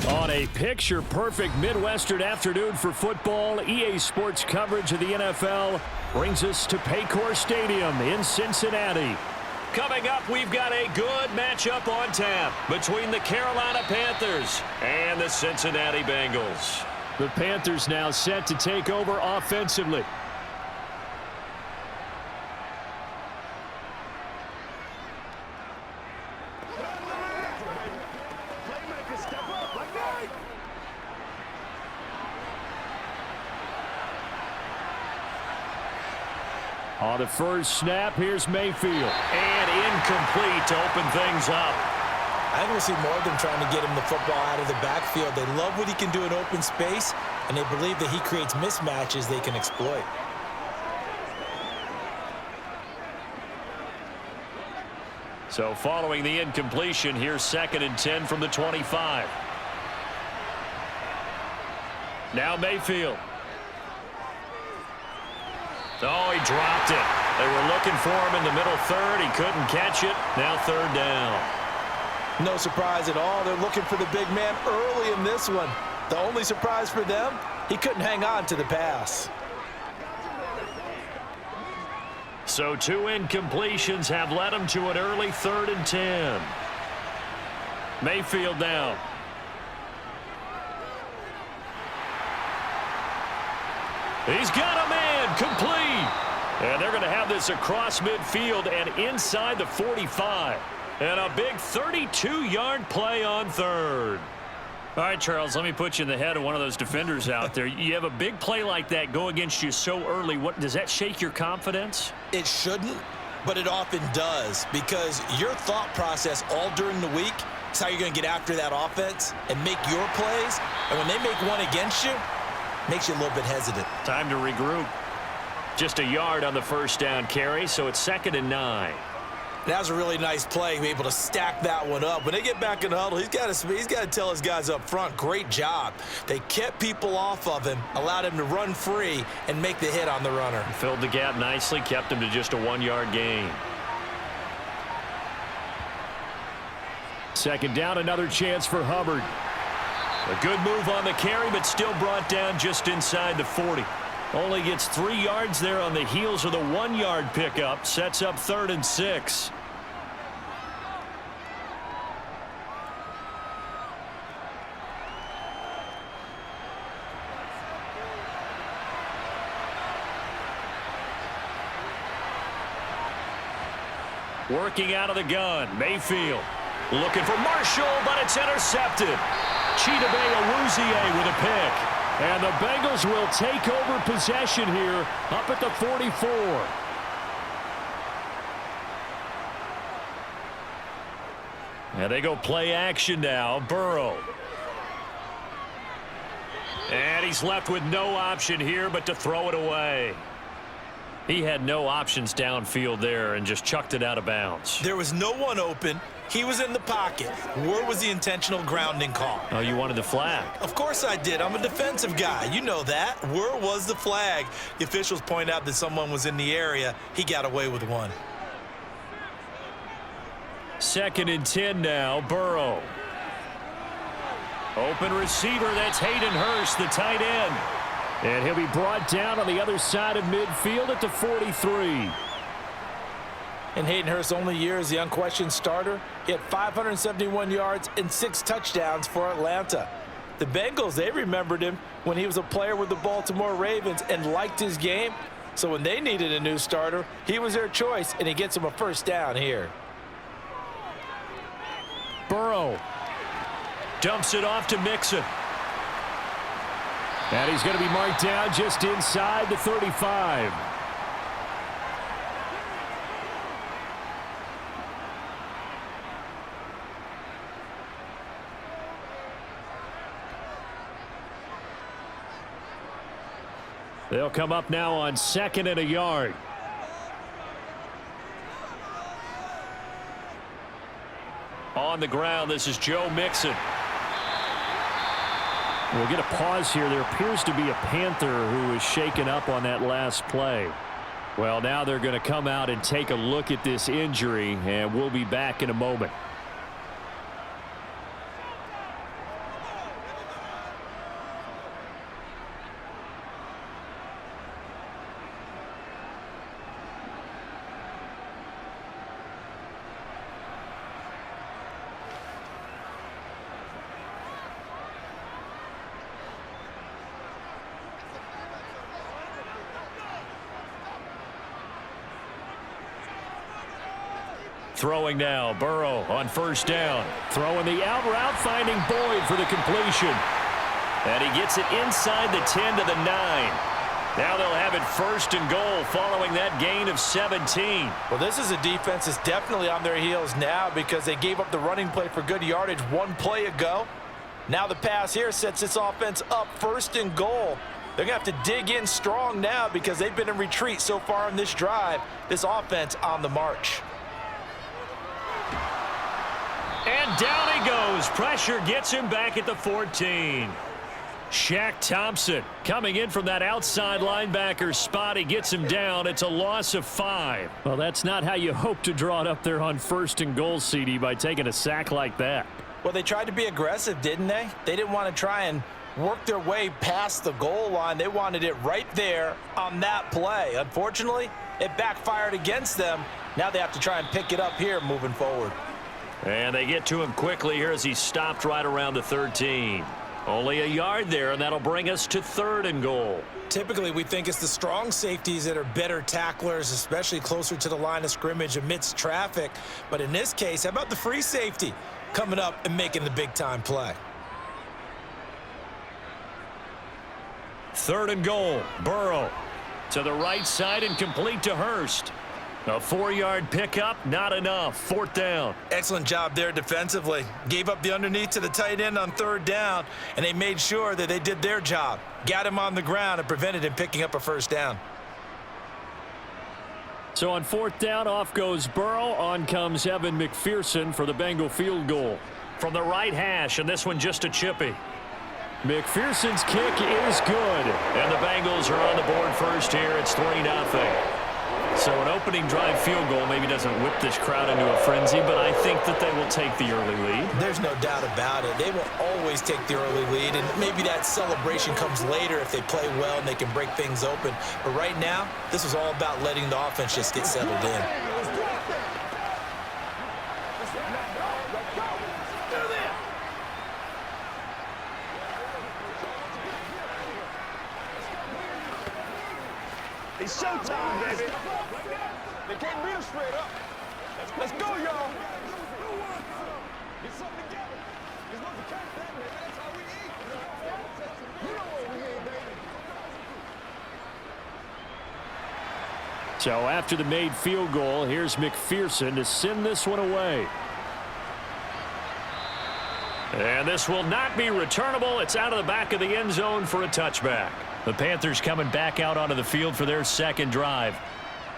On a picture-perfect Midwestern afternoon for football, EA Sports coverage of the NFL brings us to Paycor Stadium in Cincinnati. Coming up, we've got a good matchup on tap between the Carolina Panthers and the Cincinnati Bengals. The Panthers now set to take over offensively. On the first snap, here's Mayfield. And incomplete to open things up. I think we'll see more of them trying to get him the football out of the backfield. They love what he can do in open space, and they believe that he creates mismatches they can exploit. So following the incompletion, here's 2nd and 10 from the 25. Now Mayfield. Oh, he dropped it. They were looking for him in the middle third. He couldn't catch it. Now 3rd down. No surprise at all. They're looking for the big man early in this one. The only surprise for them, he couldn't hang on to the pass. So 2 incompletions have led him to an early 3rd and 10. Mayfield now. He's got a man, complete. And they're going to have this across midfield and inside the 45. And a big 32-yard play on 3rd. All right, Charles, let me put you in the head of one of those defenders out there. You have a big play like that go against you so early. What does that shake your confidence? It shouldn't, but it often does, because your thought process all during the week is how you're going to get after that offense and make your plays. And when they make one against you, makes you a little bit hesitant. Time to regroup. Just a yard on the first down carry, so it's 2nd and 9. That was a really nice play, be able to stack that one up. When they get back in the huddle, he's got to tell his guys up front, great job. They kept people off of him, allowed him to run free, and make the hit on the runner. Filled the gap nicely, kept him to just a 1-yard gain. 2nd down, another chance for Hubbard. A good move on the carry, but still brought down just inside the 40. Only gets 3 yards there on the heels of the 1-yard pickup. Sets up 3rd and 6. Working out of the gun, Mayfield. Looking for Marshall, but it's intercepted. Chidobe Awuzie with a pick. And the Bengals will take over possession here up at the 44. And they go play action now. Burrow. And he's left with no option here but to throw it away. He had no options downfield there and just chucked it out of bounds. There was no one open. He was in the pocket. Where was the intentional grounding call? Oh, you wanted the flag. Of course I did. I'm a defensive guy. You know that. Where was the flag? The officials point out that someone was in the area. He got away with one. 2nd and 10 now. Burrow. Open receiver. That's Hayden Hurst, the tight end. And he'll be brought down on the other side of midfield at the 43. In Hayden Hurst's only year as the unquestioned starter, he had 571 yards and 6 touchdowns for Atlanta. The Bengals, they remembered him when he was a player with the Baltimore Ravens and liked his game. So when they needed a new starter, he was their choice, and he gets them a 1st down here. Burrow dumps it off to Mixon. And he's going to be marked down just inside the 35. They'll come up now on 2nd and a yard. On the ground, this is Joe Mixon. We'll get a pause here. There appears to be a Panther who was shaken up on that last play. Well, now they're going to come out and take a look at this injury, and we'll be back in a moment. Throwing now, Burrow on first down. Throwing the out route, finding Boyd for the completion. And he gets it inside the 10 to the 9. Now they'll have it first and goal following that gain of 17. Well, this is a defense that's definitely on their heels now because they gave up the running play for good yardage one play ago. Now the pass here sets this offense up first and goal. They're going to have to dig in strong now because they've been in retreat so far in this drive. This offense on the march. And down he goes. Pressure gets him back at the 14. Shaq Thompson coming in from that outside linebacker spot. He gets him down. It's a loss of 5. Well, that's not how you hope to draw it up there on first and goal, CD, by taking a sack like that. Well, they tried to be aggressive, didn't they? They didn't want to try and work their way past the goal line. They wanted it right there on that play. Unfortunately, it backfired against them. Now they have to try and pick it up here moving forward. And they get to him quickly here as he stopped right around the 13. Only a yard there, and that'll bring us to 3rd and goal. Typically, we think it's the strong safeties that are better tacklers, especially closer to the line of scrimmage amidst traffic. But in this case, how about the free safety coming up and making the big-time play? 3rd and goal. Burrow to the right side and complete to Hurst. A 4-yard pickup, not enough. 4th down. Excellent job there defensively. Gave up the underneath to the tight end on 3rd down, and they made sure that they did their job. Got him on the ground and prevented him picking up a 1st down. So on 4th down, off goes Burrow. On comes Evan McPherson for the Bengal field goal. From the right hash, and this one just a chippy. McPherson's kick is good. And the Bengals are on the board first here. It's 3-0. So an opening drive field goal maybe doesn't whip this crowd into a frenzy, but I think that they will take the early lead. There's no doubt about it. They will always take the early lead, and maybe that celebration comes later if they play well and they can break things open. But right now, this is all about letting the offense just get settled in. It's showtime, baby. They can't beat us straight up. Let's go, y'all. Get something together. You're supposed to catch that, baby. That's how we eat. You know what we eat, baby. So after the made field goal, here's McPherson to send this one away. And this will not be returnable. It's out of the back of the end zone for a touchback. The Panthers coming back out onto the field for their 2nd drive.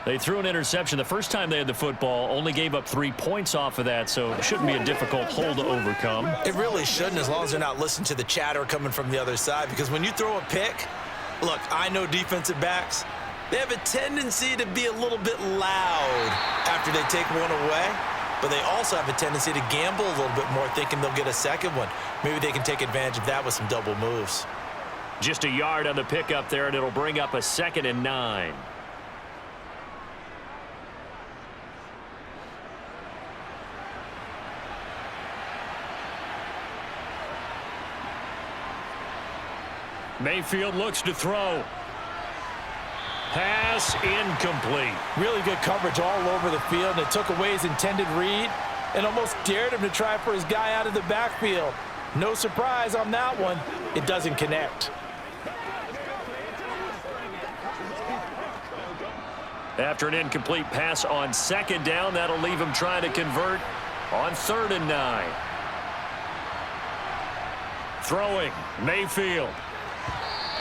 They threw an interception the first time they had the football, only gave up 3 points off of that, so it shouldn't be a difficult hole to overcome. It really shouldn't, as long as they're not listening to the chatter coming from the other side, because when you throw a pick, look, I know defensive backs, they have a tendency to be a little bit loud after they take one away, but they also have a tendency to gamble a little bit more, thinking they'll get a second one. Maybe they can take advantage of that with some double moves. Just a yard on the pickup there, and it'll bring up a 2nd and 9. Mayfield looks to throw. Pass incomplete. Really good coverage all over the field, and it took away his intended read and almost dared him to try for his guy out of the backfield. No surprise on that one. It doesn't connect. After an incomplete pass on 2nd down, that'll leave him trying to convert on 3rd and 9. Throwing, Mayfield.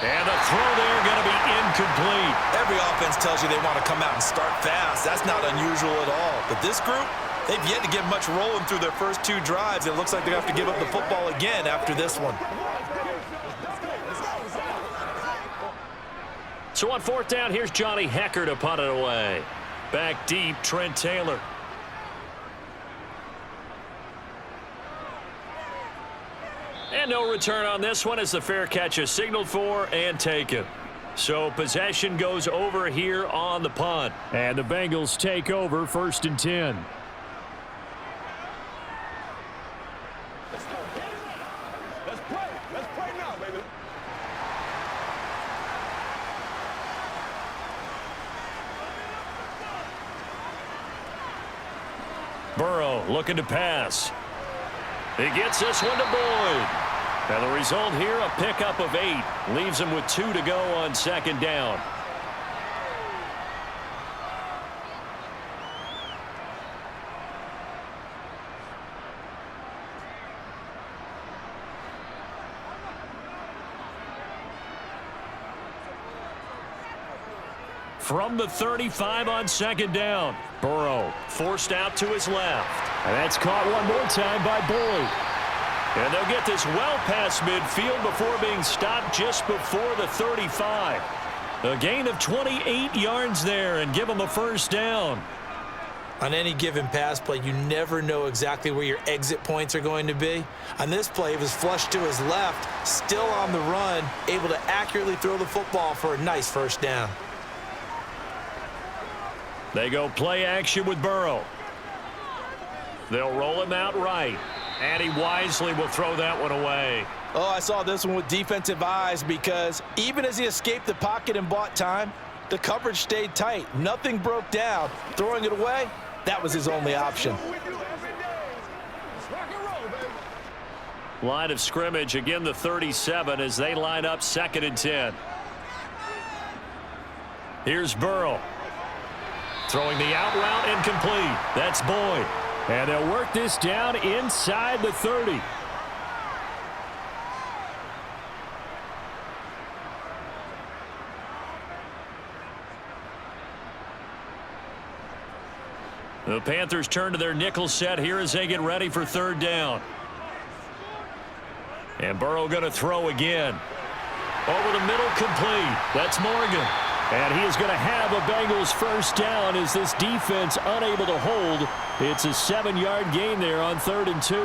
And the throw there going to be incomplete. Every offense tells you they want to come out and start fast. That's not unusual at all. But this group, they've yet to get much rolling through their first 2 drives. It looks like they're going to have to give up the football again after this one. So on 4th down, here's Johnny Hecker to punt it away. Back deep, Trent Taylor. And no return on this one as the fair catch is signaled for and taken. So possession goes over here on the punt. And the Bengals take over 1st and 10. Let's play. Let's play now, baby. Burrow looking to pass. He gets this one to Boyd. And the result here, a pickup of 8. Leaves him with 2 to go on second down. From the 35 on second down. Burrow forced out to his left. And that's caught one more time by Boyd. And they'll get this well past midfield before being stopped just before the 35. A gain of 28 yards there and give them a first down. On any given pass play, you never know exactly where your exit points are going to be. On this play, it was flushed to his left, still on the run, able to accurately throw the football for a nice first down. They go play action with Burrow. They'll roll him out right. And he wisely will throw that one away. Oh, I saw this one with defensive eyes because even as he escaped the pocket and bought time, the coverage stayed tight. Nothing broke down. Throwing it away, that was his only option. Line of scrimmage, again the 37 as they line up 2nd and 10. Here's Burrow. Throwing the out route incomplete. That's Boyd. And they'll work this down inside the 30. The Panthers turn to their nickel set here as they get ready for 3rd down. And Burrow going to throw again. Over the middle, complete. That's Morgan. And he is going to have a Bengals first down as this defense unable to hold. It's a 7-yard gain there on 3rd and 2.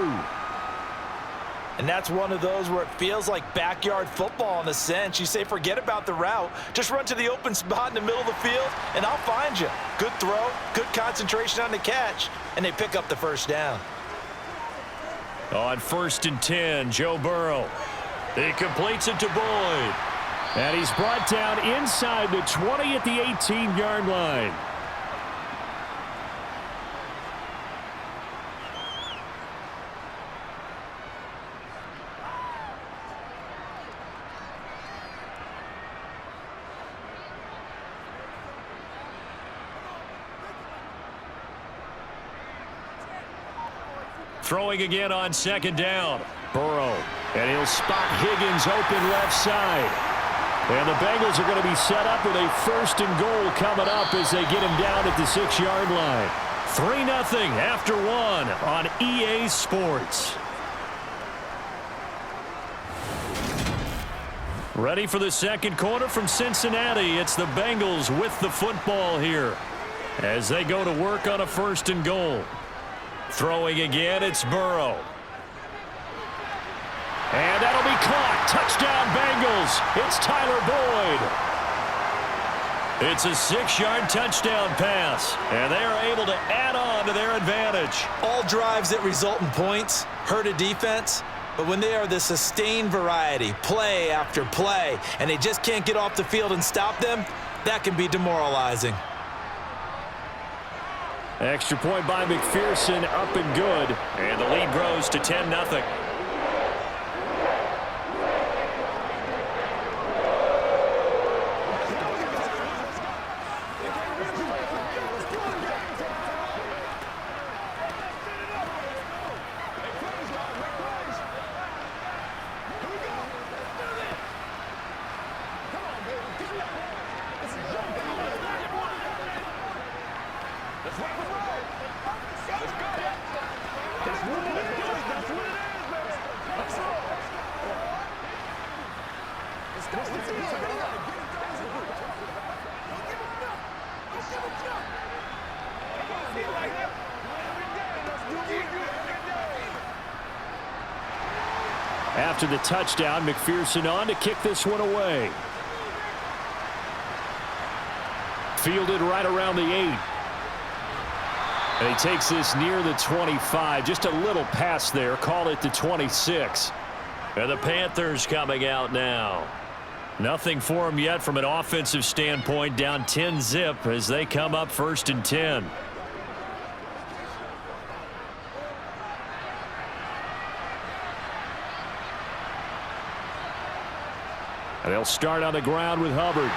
And that's one of those where it feels like backyard football in a sense. You say forget about the route. Just run to the open spot in the middle of the field, and I'll find you. Good throw, good concentration on the catch, and they pick up the first down. On 1st and 10, Joe Burrow. He completes it to Boyd. And he's brought down inside the 20 at the 18-yard line. Throwing again on 2nd down. Burrow. And he'll spot Higgins open left side. And the Bengals are going to be set up with a 1st and goal coming up as they get him down at the 6-yard line. 3-0 after 1 on EA Sports. Ready for the 2nd quarter from Cincinnati. It's the Bengals with the football here as they go to work on a 1st and goal. Throwing again, it's Burrow. And that'll be caught. Touchdown, Bengals. It's Tyler Boyd. It's a 6-yard touchdown pass, and they are able to add on to their advantage. All drives that result in points hurt a defense, but when they are the sustained variety, play after play, and they just can't get off the field and stop them, that can be demoralizing. Extra point by McPherson, up and good, and the lead grows to 10-0. After the touchdown, McPherson on to kick this one away. Fielded right around the 8. And he takes this near the 25. Just a little pass there. Call it the 26. And the Panthers coming out now. Nothing for them yet from an offensive standpoint. Down 10-0 as they come up 1st and 10. And they'll start on the ground with Hubbard.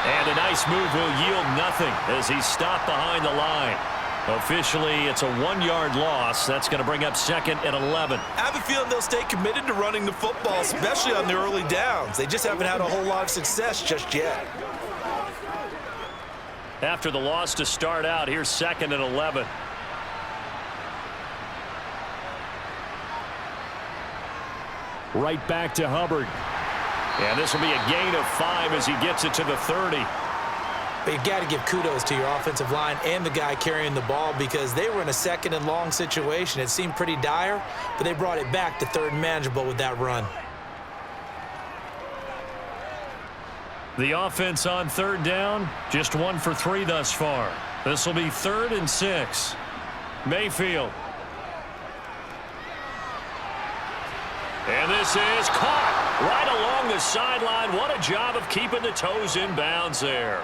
And a nice move will yield nothing as he's stopped behind the line. Officially, it's a 1-yard loss. That's going to bring up 2nd and 11. I have a feeling they'll stay committed to running the football, especially on the early downs. They just haven't had a whole lot of success just yet. After the loss to start out, here's 2nd and 11. Right back to Hubbard. And this will be a gain of 5 as he gets it to the 30. But you got to give kudos to your offensive line and the guy carrying the ball because they were in a 2nd and long situation. It seemed pretty dire, but they brought it back to 3rd and manageable with that run. The offense on 3rd down, just 1 for 3 thus far. This will be 3rd and 6. Mayfield. And this is caught right along the sideline. What a job of keeping the toes in bounds there.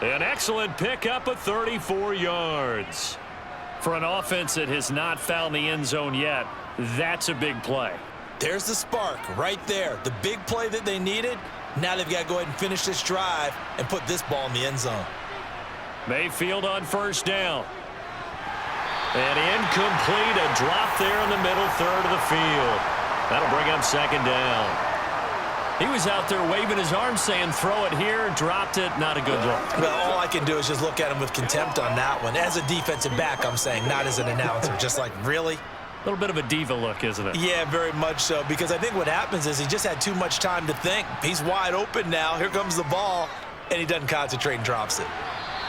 An excellent pickup of 34 yards. For an offense that has not found the end zone yet, that's a big play. There's the spark right there. The big play that they needed. Now they've got to go ahead and finish this drive and put this ball in the end zone. Mayfield on 1st down. And incomplete, a drop there in the middle third of the field. That'll bring up 2nd down. He was out there waving his arms saying, throw it here, dropped it, not a good look. Well, all I can do is just look at him with contempt on that one. As a defensive back, I'm saying, not as an announcer. Just like, really? A little bit of a diva look, isn't it? Yeah, very much so, because I think what happens is he just had too much time to think. He's wide open now. Here comes the ball, and he doesn't concentrate and drops it.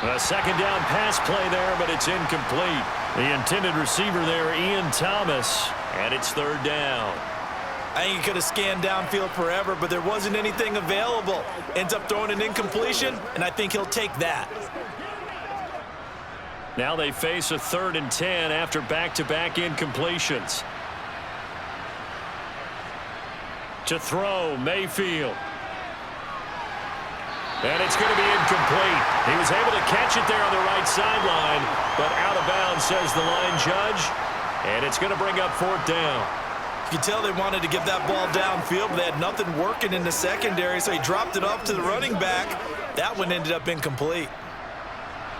A 2nd down pass play there, but it's incomplete. The intended receiver there, Ian Thomas, and it's 3rd down. I think he could have scanned downfield forever, but there wasn't anything available. Ends up throwing an incompletion, and I think he'll take that. Now they face a 3rd and 10 after back-to-back incompletions. To throw, Mayfield. And it's going to be incomplete. He was able to catch it there on the right sideline, but out of bounds, says the line judge. And it's going to bring up 4th down. You can tell they wanted to get that ball downfield, but they had nothing working in the secondary, so he dropped it off to the running back. That one ended up incomplete.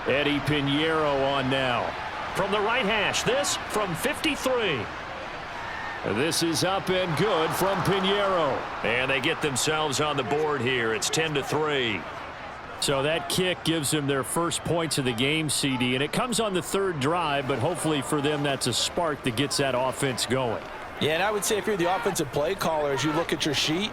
Eddie Pinheiro on now. From the right hash, this from 53. This is up and good from Pinheiro. And they get themselves on the board here. It's 10-3. So that kick gives them their first points of the game, CD, and it comes on the 3rd drive, but hopefully for them that's a spark that gets that offense going. Yeah, and I would say if you're the offensive play caller, as you look at your sheet,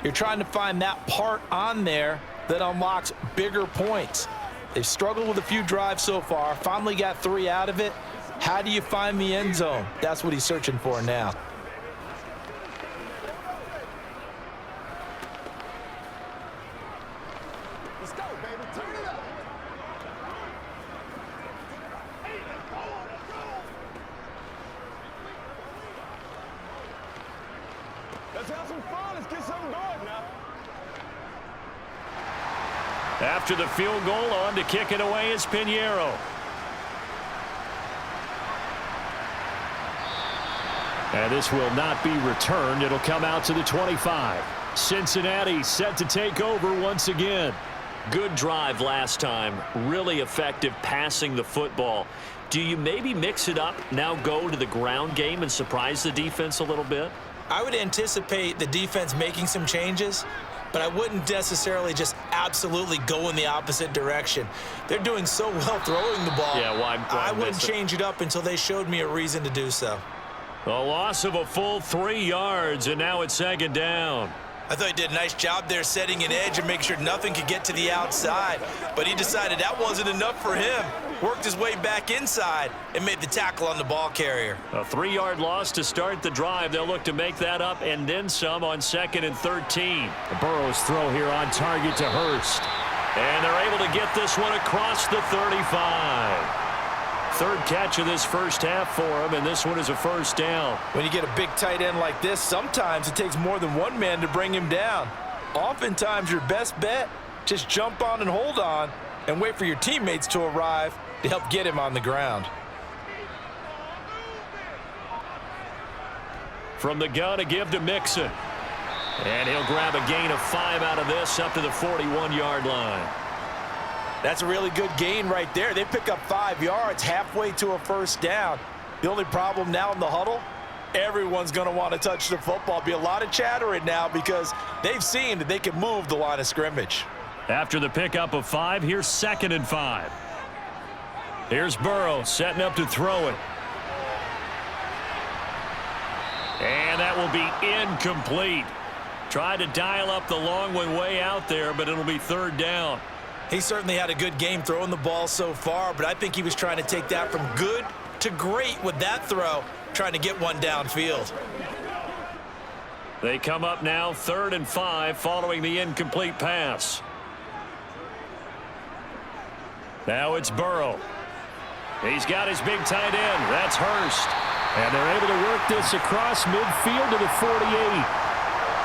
you're trying to find that part on there that unlocks bigger points. They've struggled with a few drives so far, finally got 3 out of it. How do you find the end zone? That's what he's searching for now. Let's go, baby. Turn it up. Let's have some fun. Let's get something going now. After the field goal, on to kick it away is Pinheiro. And this will not be returned. It'll come out to the 25. Cincinnati set to take over once again. Good drive last time. Really effective passing the football. Do you maybe mix it up, now go to the ground game and surprise the defense a little bit? I would anticipate the defense making some changes, but I wouldn't necessarily just absolutely go in the opposite direction. They're doing so well throwing the ball. Yeah, why I wouldn't miss it? change it up until they showed me a reason to do so. A loss of a full 3 yards, and now it's 2nd down. I thought he did a nice job there setting an edge and making sure nothing could get to the outside, but he decided that wasn't enough for him. Worked his way back inside and made the tackle on the ball carrier. A 3-yard loss to start the drive. They'll look to make that up and then some on 2nd and 13. The Burrows throw here on target to Hurst. And they're able to get this one across the 35. 3rd catch of this first half for him, and this one is a 1st down. When you get a big tight end like this, sometimes it takes more than one man to bring him down. Oftentimes, your best bet, just jump on and hold on and wait for your teammates to arrive to help get him on the ground. From the gun, a give to Mixon. And he'll grab a gain of 5 out of this up to the 41-yard line. That's a really good gain right there. They pick up 5 yards halfway to a first down. The only problem now in the huddle, everyone's going to want to touch the football. Be a lot of chattering now because they've seen that they can move the line of scrimmage. After the pickup of 5, here's 2nd and 5. Here's Burrow setting up to throw it. And that will be incomplete. Tried to dial up the long one way out there, but it'll be 3rd down. He certainly had a good game throwing the ball so far, but I think he was trying to take that from good to great with that throw, trying to get one downfield. They come up now 3rd and 5 following the incomplete pass. Now it's Burrow. He's got his big tight end. That's Hurst. And they're able to work this across midfield to the 48.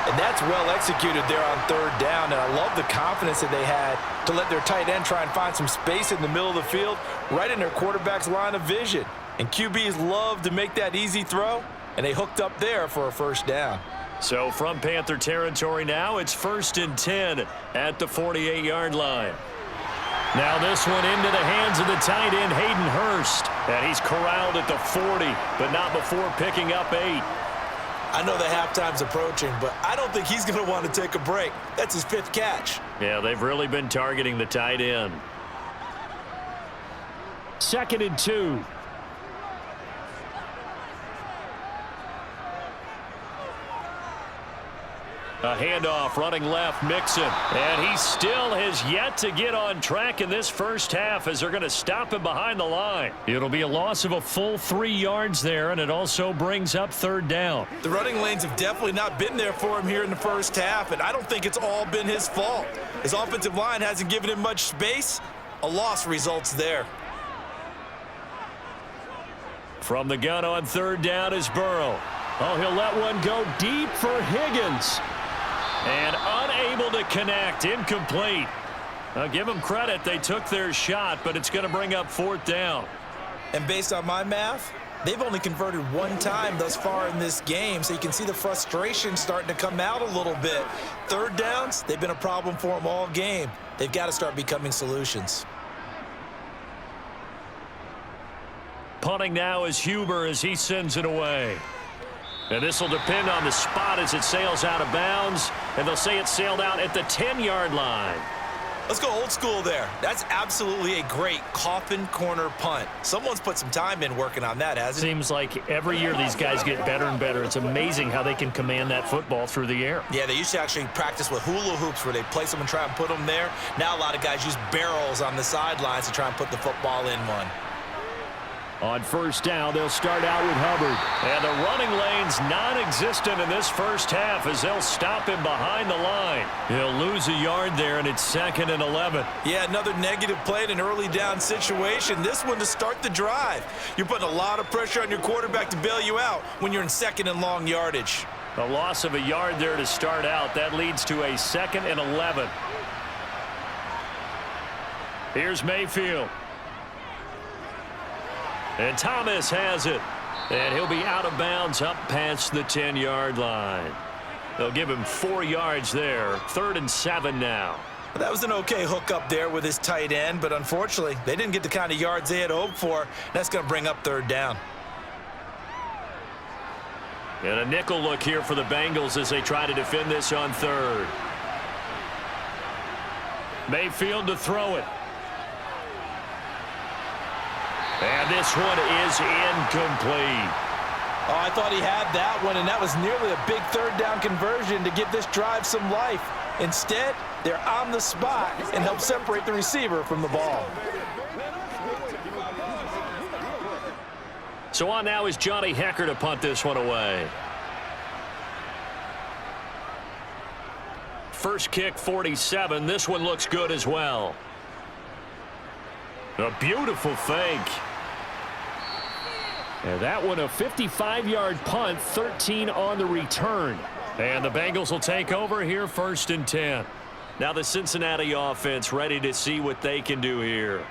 And that's well executed there on 3rd down. And I love the confidence that they had to let their tight end try and find some space in the middle of the field, right in their quarterback's line of vision. And QBs love to make that easy throw, and they hooked up there for a first down. So from Panther territory now, it's 1st and 10 at the 48-yard line. Now this one into the hands of the tight end, Hayden Hurst. And he's corralled at the 40, but not before picking up 8. I know the halftime's approaching, but I don't think he's going to want to take a break. That's his 5th catch. Yeah, they've really been targeting the tight end. 2nd and 2. A handoff running left, Mixon. And he still has yet to get on track in this first half as they're going to stop him behind the line. It'll be a loss of a full 3 yards there, and it also brings up 3rd down. The running lanes have definitely not been there for him here in the first half, and I don't think it's all been his fault. His offensive line hasn't given him much space. A loss results there. From the gun on 3rd down is Burrow. Oh, he'll let one go deep for Higgins. And unable to connect, incomplete. I'll give them credit. They took their shot, but it's going to bring up 4th down. And based on my math, they've only converted 1 time thus far in this game, so you can see the frustration starting to come out a little bit. 3rd downs, they've been a problem for them all game. They've got to start becoming solutions. Punting now is Huber as he sends it away. And this will depend on the spot as it sails out of bounds. And they'll say it sailed out at the 10-yard line. Let's go old school there. That's absolutely a great coffin corner punt. Someone's put some time in working on that, hasn't it? Seems like every year these guys get better and better. It's amazing how they can command that football through the air. Yeah, they used to actually practice with hula hoops where they place them and try and put them there. Now a lot of guys use barrels on the sidelines to try and put the football in one. On 1st down, they'll start out with Hubbard. And the running lane's non-existent in this first half as they'll stop him behind the line. He'll lose a yard there, and it's 2nd and 11. Yeah, another negative play in an early down situation. This one to start the drive. You're putting a lot of pressure on your quarterback to bail you out when you're in 2nd and long yardage. A loss of a yard there to start out. That leads to a 2nd and 11. Here's Mayfield. And Thomas has it. And he'll be out of bounds up past the 10-yard line. They'll give him 4 yards there. 3rd and 7 now. That was an okay hook up there with his tight end, but unfortunately, they didn't get the kind of yards they had hoped for. That's going to bring up 3rd down. And a nickel look here for the Bengals as they try to defend this on 3rd. Mayfield to throw it. And this one is incomplete. Oh, I thought he had that one, and that was nearly a big 3rd down conversion to give this drive some life. Instead, they're on the spot and help separate the receiver from the ball. So on now is Johnny Hecker to punt this one away. First kick, 47. This one looks good as well. A beautiful fake. And that one a 55-yard punt, 13 on the return. And the Bengals will take over here 1st and 10. Now the Cincinnati offense ready to see what they can do here.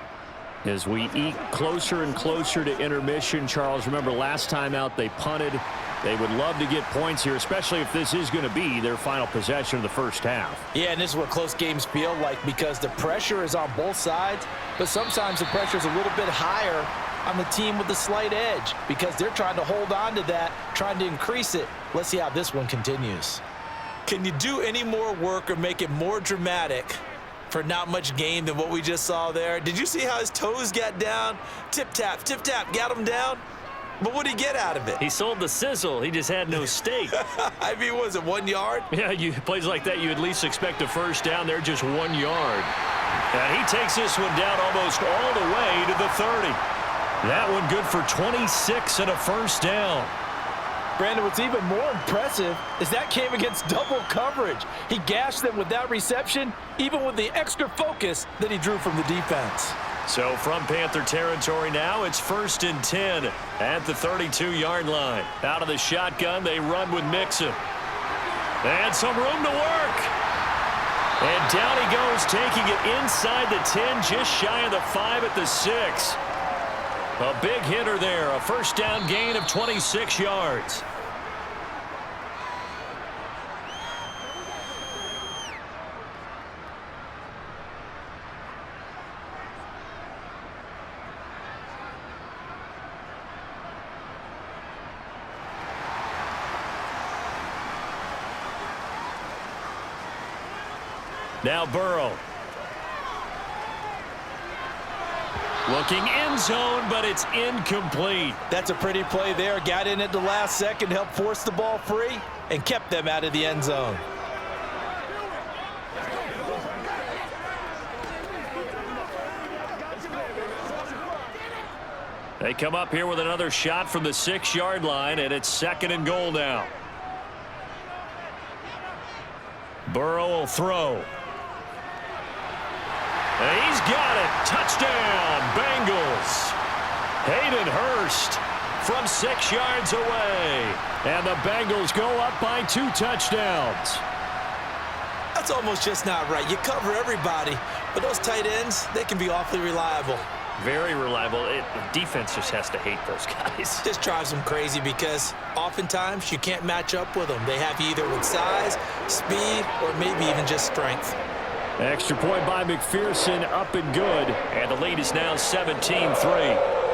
As we eke closer and closer to intermission, Charles, remember last time out they punted. They would love to get points here, especially if this is going to be their final possession of the first half. Yeah, and this is what close games feel like because the pressure is on both sides, but sometimes the pressure is a little bit higher on the team with the slight edge because they're trying to hold on to that, trying to increase it. Let's see how this one continues. Can you do any more work or make it more dramatic for not much gain than what we just saw there? Did you see how his toes got down? Tip tap, got him down. But what did he get out of it? He sold the sizzle. He just had no steak. I mean, was it 1 yard? Yeah, plays like that, you at least expect a first down. They're just 1 yard. And he takes this one down almost all the way to the 30. That one good for 26 and a first down. Brandon, what's even more impressive is that came against double coverage. He gashed them with that reception, even with the extra focus that he drew from the defense. So from Panther territory now, it's 1st and 10 at the 32-yard line. Out of the shotgun, they run with Mixon. And some room to work. And down he goes, taking it inside the 10, just shy of the 5 at the 6. A big hitter there, a first down gain of 26 yards. Now Burrow. Looking end zone, but it's incomplete. That's a pretty play there. Got in at the last second, helped force the ball free, and kept them out of the end zone. They come up here with another shot from the 6-yard line, and it's 2nd and goal now. Burrow will throw. And he's got it. Touchdown, Bengals. Hayden Hurst from 6 yards away. And the Bengals go up by 2 touchdowns. That's almost just not right. You cover everybody, but those tight ends, they can be awfully reliable. Very reliable. The defense just has to hate those guys. This drives them crazy because oftentimes you can't match up with them. They have you either with size, speed, or maybe even just strength. Extra point by McPherson, up and good. And the lead is now 17-3.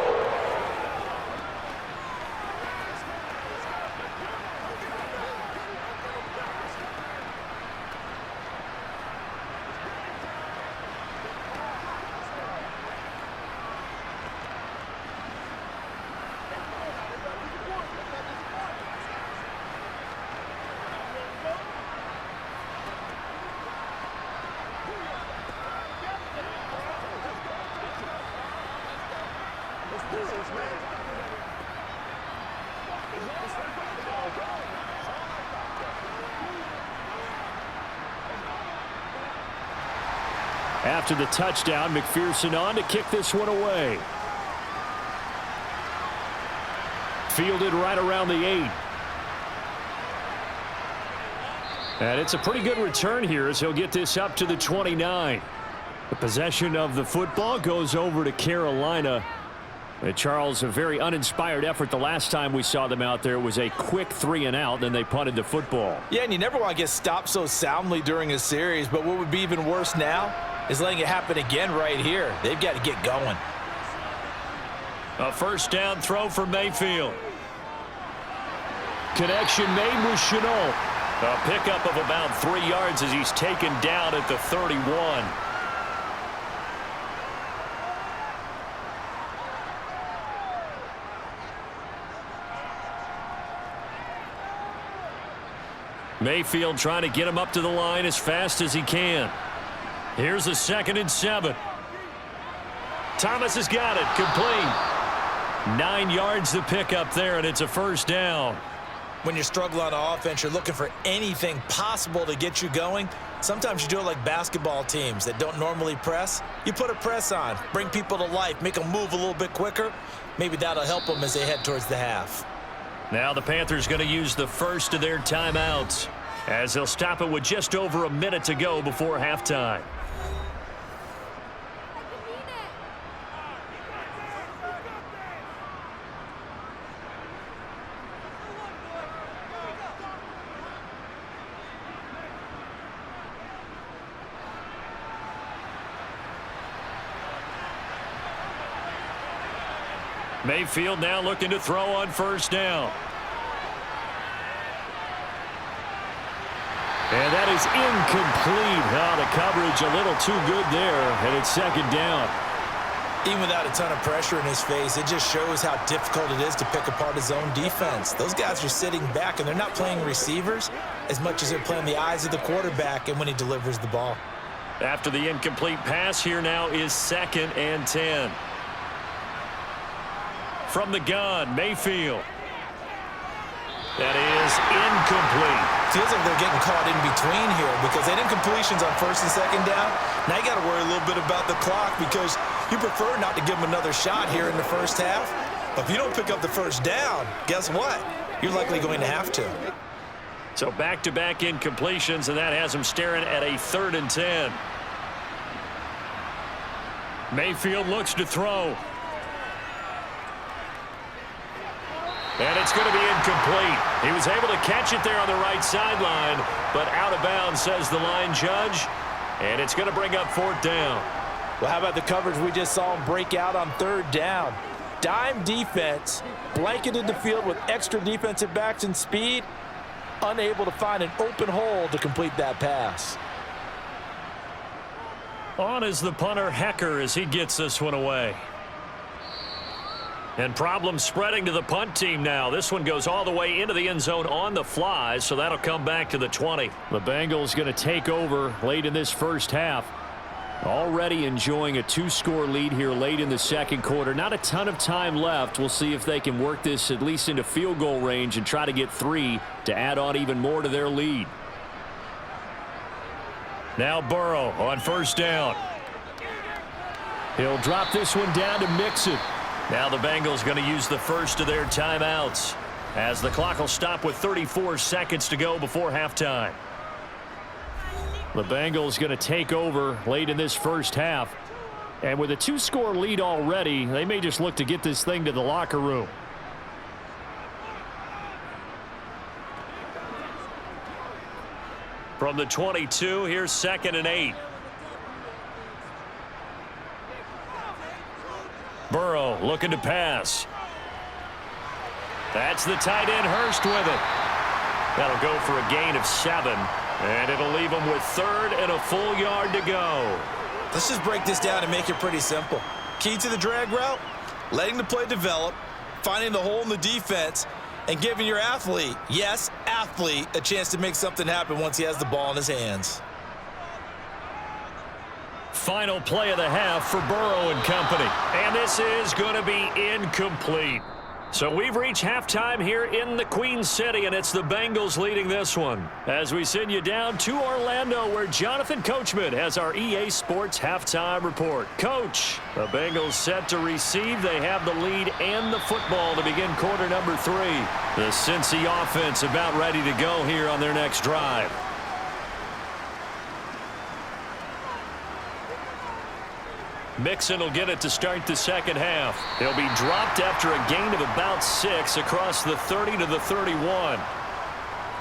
After the touchdown, McPherson on to kick this one away. Fielded right around the 8. And it's a pretty good return here as he'll get this up to the 29. The possession of the football goes over to Carolina. Charles, a very uninspired effort. The last time we saw them out there was a quick 3 and out, then they punted the football. Yeah, and you never want to get stopped so soundly during a series, but what would be even worse now is letting it happen again right here. They've got to get going. A first down throw for Mayfield. Connection made with Chenault. A pickup of about 3 yards as he's taken down at the 31. Mayfield trying to get him up to the line as fast as he can. Here's a 2nd and 7. Thomas has got it. Complete. 9 yards to pick up there, and it's a first down. When you struggle on offense, you're looking for anything possible to get you going. Sometimes you do it like basketball teams that don't normally press. You put a press on, bring people to life, make them move a little bit quicker. Maybe that'll help them as they head towards the half. Now the Panthers going to use the first of their timeouts as they'll stop it with just over a minute to go before halftime. Mayfield now looking to throw on first down. And that is incomplete. The coverage a little too good there, and it's second down. Even without a ton of pressure in his face, it just shows how difficult it is to pick apart his own defense. Those guys are sitting back, and they're not playing receivers as much as they're playing the eyes of the quarterback and when he delivers the ball. After the incomplete pass, here now is 2nd and 10. From the gun, Mayfield. That is incomplete. Feels like they're getting caught in between here because they didn't completions on 1st and 2nd down. Now you got to worry a little bit about the clock because you prefer not to give them another shot here in the first half. But if you don't pick up the first down, guess what? You're likely going to have to. So back-to-back incompletions, and that has them staring at a 3rd and 10. Mayfield looks to throw. And it's going to be incomplete. He was able to catch it there on the right sideline, but out of bounds, says the line judge. And it's going to bring up 4th down. Well, how about the coverage we just saw him break out on 3rd down? Dime defense, blanketed the field with extra defensive backs and speed, unable to find an open hole to complete that pass. On is the punter, Hecker, as he gets this one away. And problems spreading to the punt team now. This one goes all the way into the end zone on the fly, so that'll come back to the 20. The Bengals going to take over late in this first half. Already enjoying a 2-score lead here late in the second quarter. Not a ton of time left. We'll see if they can work this at least into field goal range and try to get 3 to add on even more to their lead. Now Burrow on first down. He'll drop this one down to Mixon. Now the Bengals going to use the first of their timeouts as the clock will stop with 34 seconds to go before halftime. The Bengals going to take over late in this first half. And with a 2-score lead already, they may just look to get this thing to the locker room. From the 22, here's 2nd and 8. Burrow looking to pass. That's the tight end, Hurst, with it. That'll go for a gain of 7, and it'll leave them with 3rd and a full yard to go. Let's just break this down and make it pretty simple. Key to the drag route, letting the play develop, finding the hole in the defense, and giving your athlete, yes, athlete, a chance to make something happen once he has the ball in his hands. Final play of the half for Burrow and company. And this is going to be incomplete. So we've reached halftime here in the Queen City, and it's the Bengals leading this one. As we send you down to Orlando, where Jonathan Coachman has our EA Sports halftime report. Coach, the Bengals set to receive. They have the lead and the football to begin quarter number 3. The Cincy offense about ready to go here on their next drive. Mixon will get it to start the second half. He'll be dropped after a gain of about 6 across the 30 to the 31.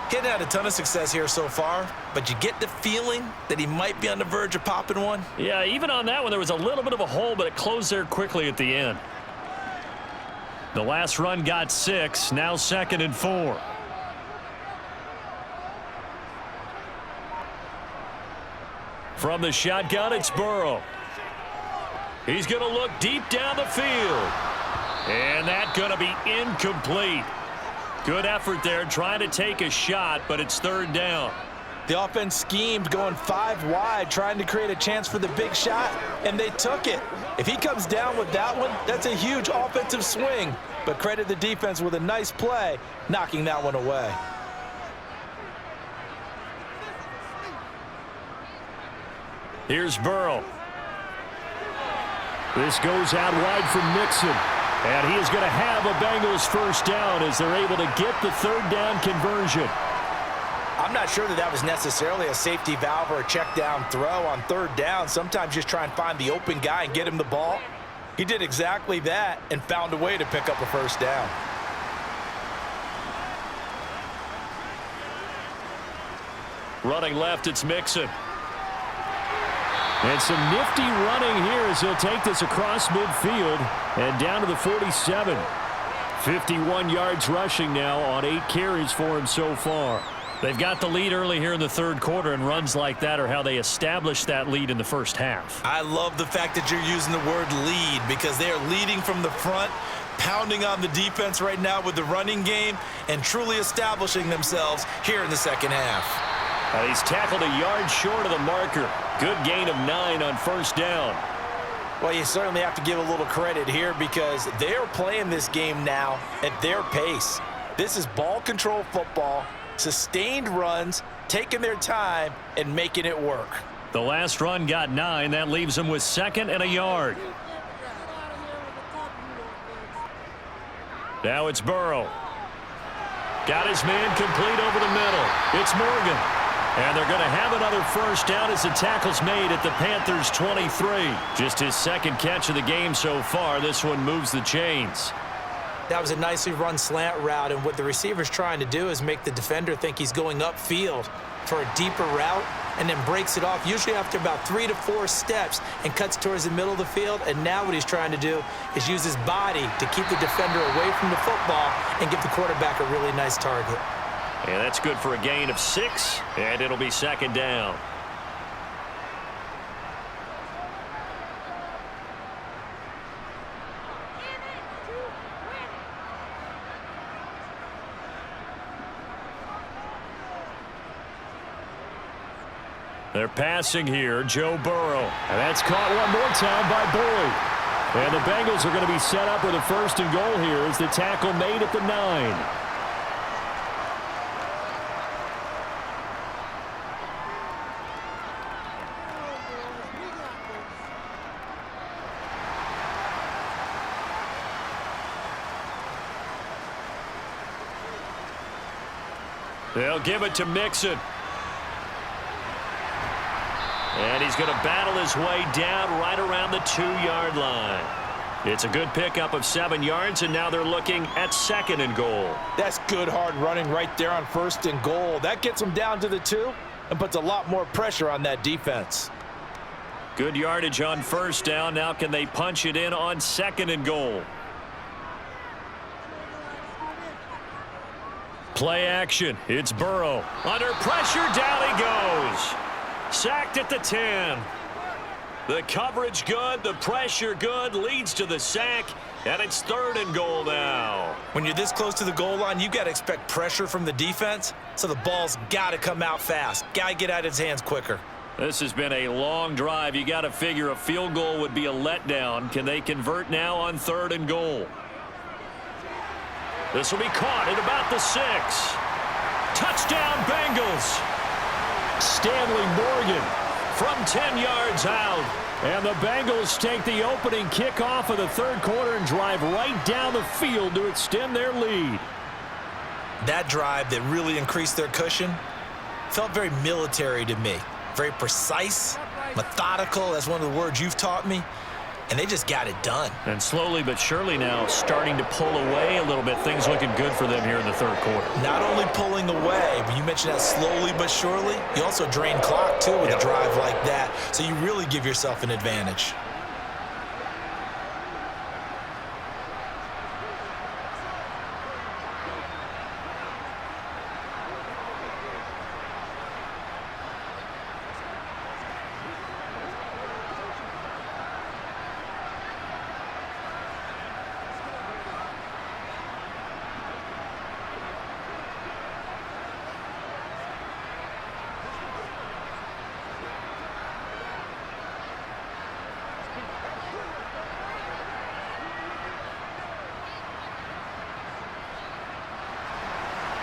He hadn't had a ton of success here so far, but you get the feeling that he might be on the verge of popping one. Yeah, even on that one, there was a little bit of a hole, but it closed there quickly at the end. The last run got 6, now 2nd and 4. From the shotgun, it's Burrow. He's going to look deep down the field. And that's going to be incomplete. Good effort there trying to take a shot, but it's 3rd down. The offense schemed going 5 wide, trying to create a chance for the big shot, and they took it. If he comes down with that one, that's a huge offensive swing. But credit the defense with a nice play, knocking that one away. Here's Burrow. This goes out wide from Mixon. And he is going to have a Bengals first down as they're able to get the 3rd down conversion. I'm not sure that was necessarily a safety valve or a check down throw on 3rd down. Sometimes just try and find the open guy and get him the ball. He did exactly that and found a way to pick up a first down. Running left, it's Mixon. And some nifty running here as he'll take this across midfield and down to the 47. 51 yards rushing now on 8 carries for him so far. They've got the lead early here in the third quarter, and runs like that are how they established that lead in the first half. I love the fact that you're using the word lead because they are leading from the front, pounding on the defense right now with the running game, and truly establishing themselves here in the second half. He's tackled a yard short of the marker. Good gain of 9 on first down. Well, you certainly have to give a little credit here because they're playing this game now at their pace. This is ball control football, sustained runs, taking their time, and making it work. The last run got 9. That leaves him with 2nd and a yard. Now it's Burrow. Got his man complete over the middle. It's Morgan. And they're going to have another first down as the tackle's made at the Panthers' 23. Just his 2nd catch of the game so far. This one moves the chains. That was a nicely run slant route, and what the receiver's trying to do is make the defender think he's going upfield for a deeper route and then breaks it off, usually after about 3 to 4 steps, and cuts towards the middle of the field. And now what he's trying to do is use his body to keep the defender away from the football and give the quarterback a really nice target. And that's good for a gain of 6, and it'll be 2nd down. They're passing here, Joe Burrow. And that's caught one more time by Boyd. And the Bengals are going to be set up with a 1st and goal here as the tackle made at the 9. They'll give it to Mixon. And he's going to battle his way down right around the 2-yard line. It's a good pickup of 7 yards, and now they're looking at 2nd and goal. That's good hard running right there on 1st and goal. That gets them down to the 2 and puts a lot more pressure on that defense. Good yardage on 1st down. Now can they punch it in on 2nd and goal? Play action. It's Burrow. Under pressure, down he goes. Sacked at the 10. The coverage good, the pressure good, leads to the sack, and it's 3rd and goal now. When you're this close to the goal line, you've got to expect pressure from the defense, so the ball's got to come out fast. Got to get out of his hands quicker. This has been a long drive. You got to figure a field goal would be a letdown. Can they convert now on 3rd and goal? This will be caught at about the 6. Touchdown, Bengals. Stanley Morgan from 10 yards out. And the Bengals take the opening kickoff of the 3rd quarter and drive right down the field to extend their lead. That drive that really increased their cushion felt very military to me. Very precise, methodical, that's one of the words you've taught me. And they just got it done. And slowly but surely now starting to pull away a little bit. Things looking good for them here in the 3rd quarter. Not only pulling away, but you mentioned that slowly but surely. You also drain clock, too, with a drive like that. So you really give yourself an advantage.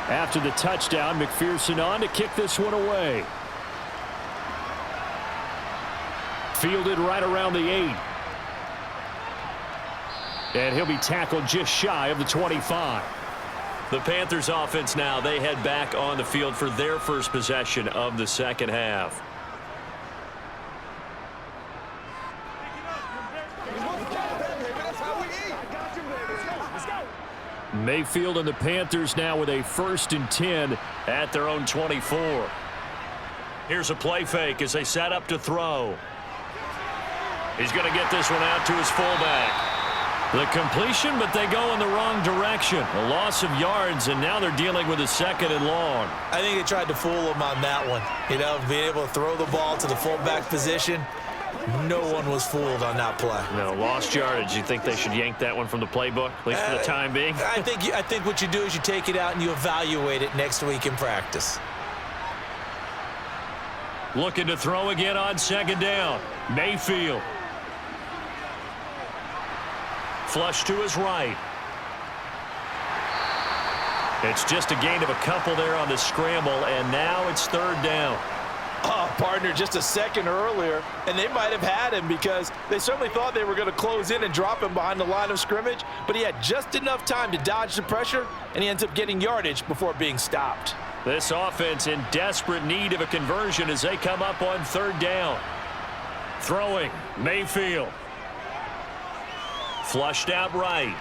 After the touchdown, McPherson on to kick this one away. Fielded right around the 8. And he'll be tackled just shy of the 25. The Panthers offense now, they head back on the field for their first possession of the second half. Mayfield and the Panthers now with a 1st and 10 at their own 24. Here's a play fake as they set up to throw. He's going to get this one out to his fullback. The completion, but they go in the wrong direction. A loss of yards, and now they're dealing with a 2nd and long. I think they tried to fool him on that one. You know, being able to throw the ball to the fullback position. No one was fooled on that play. No, lost yardage. You think they should yank that one from the playbook, at least for the time being? I think what you do is you take it out and you evaluate it next week in practice. Looking to throw again on 2nd down. Mayfield. Flush to his right. It's just a gain of a couple there on the scramble, and now it's 3rd down. Oh, partner, just a second earlier, and they might have had him because they certainly thought they were going to close in and drop him behind the line of scrimmage, but he had just enough time to dodge the pressure, and he ends up getting yardage before being stopped. This offense in desperate need of a conversion as they come up on 3rd down. Throwing, Mayfield. Flushed out right.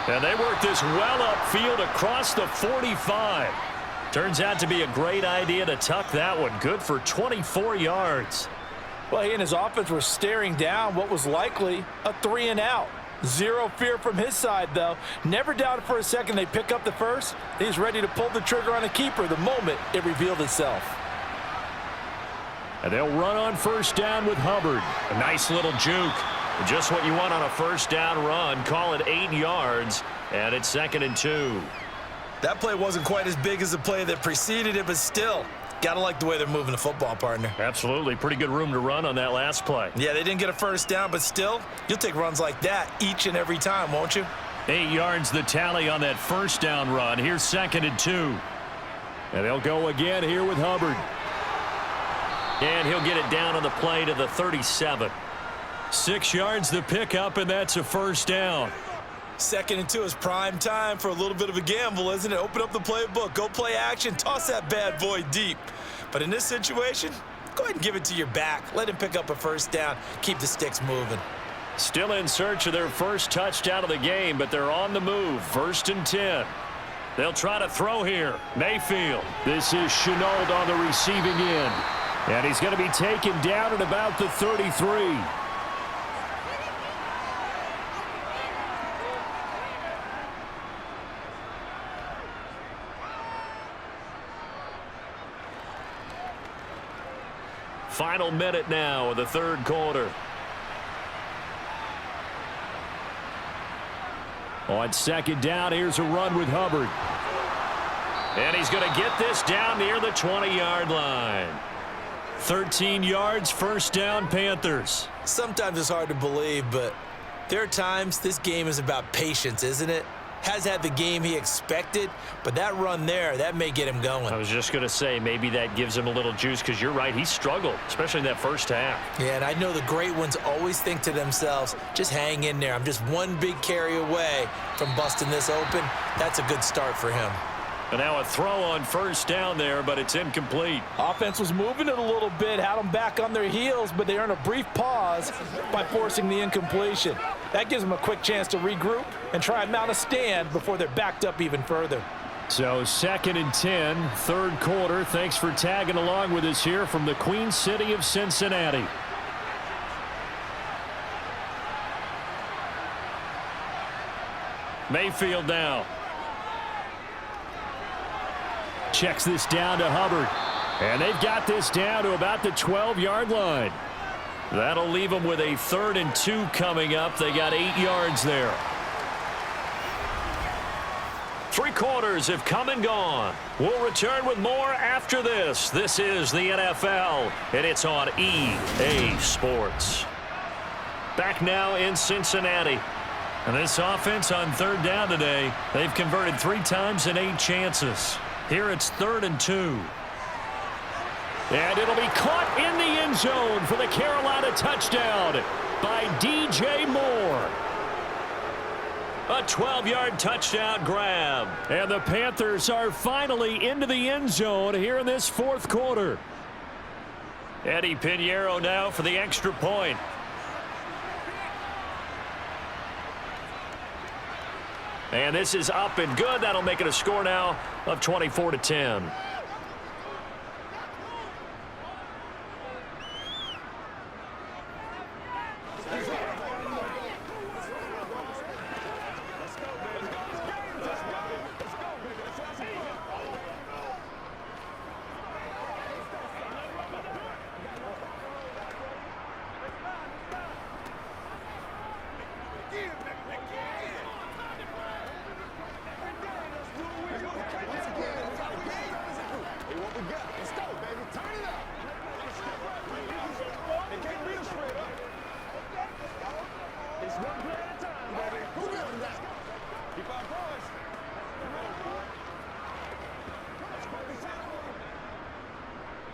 And they work this well upfield across the 45. Turns out to be a great idea to tuck that one. Good for 24 yards. Well, he and his offense were staring down what was likely a 3-and-out. Zero fear from his side, though. Never doubted for a second they pick up the first. He's ready to pull the trigger on a keeper the moment it revealed itself. And they'll run on 1st down with Hubbard. A nice little juke. Just what you want on a 1st down run. Call it 8 yards, and it's 2nd and 2. That play wasn't quite as big as the play that preceded it, but still, gotta like the way they're moving the football, partner. Absolutely. Pretty good room to run on that last play. Yeah, they didn't get a 1st down, but still, you'll take runs like that each and every time, won't you? 8 yards the tally on that 1st down run. Here's 2nd and 2. And they'll go again here with Hubbard. And he'll get it down on the play to the 37. 6 yards the pickup, and that's a 1st down. 2nd and 2 is prime time for a little bit of a gamble, isn't it? Open up the playbook, go play action, toss that bad boy deep. But in this situation, go ahead and give it to your back. Let him pick up a 1st down, keep the sticks moving. Still in search of their first touchdown of the game, but they're on the move. 1st and 10. They'll try to throw here. Mayfield. This is Chenault on the receiving end. And he's going to be taken down at about the 33. Final minute now of the 3rd quarter. On 2nd down, here's a run with Hubbard. And he's going to get this down near the 20-yard line. 13 yards, 1st down, Panthers. Sometimes it's hard to believe, but there are times this game is about patience, isn't it? Has had the game he expected, but that run there, that may get him going. I was just going to say maybe that gives him a little juice because you're right, he struggled, especially in that 1st half. Yeah, and I know the great ones always think to themselves, just hang in there. I'm just one big carry away from busting this open. That's a good start for him. And now a throw on 1st down there, but it's incomplete. Offense was moving it a little bit, had them back on their heels, but they earn a brief pause by forcing the incompletion. That gives them a quick chance to regroup and try and mount a stand before they're backed up even further. So 2nd and 10, 3rd quarter. Thanks for tagging along with us here from the Queen City of Cincinnati. Mayfield now. Checks this down to Hubbard. And they've got this down to about the 12-yard line. That'll leave them with a 3rd and 2 coming up. They got 8 yards there. 3 quarters have come and gone. We'll return with more after this. This is the NFL, and it's on EA Sports. Back now in Cincinnati. And this offense on 3rd down today, they've converted 3 times in 8 chances. Here it's 3rd and 2. And it'll be caught in the end zone for the Carolina touchdown by DJ Moore. A 12-yard touchdown grab. And the Panthers are finally into the end zone here in this 4th quarter. Eddie Pinheiro now for the extra point. And this is up and good. That'll make it a score now of 24-10.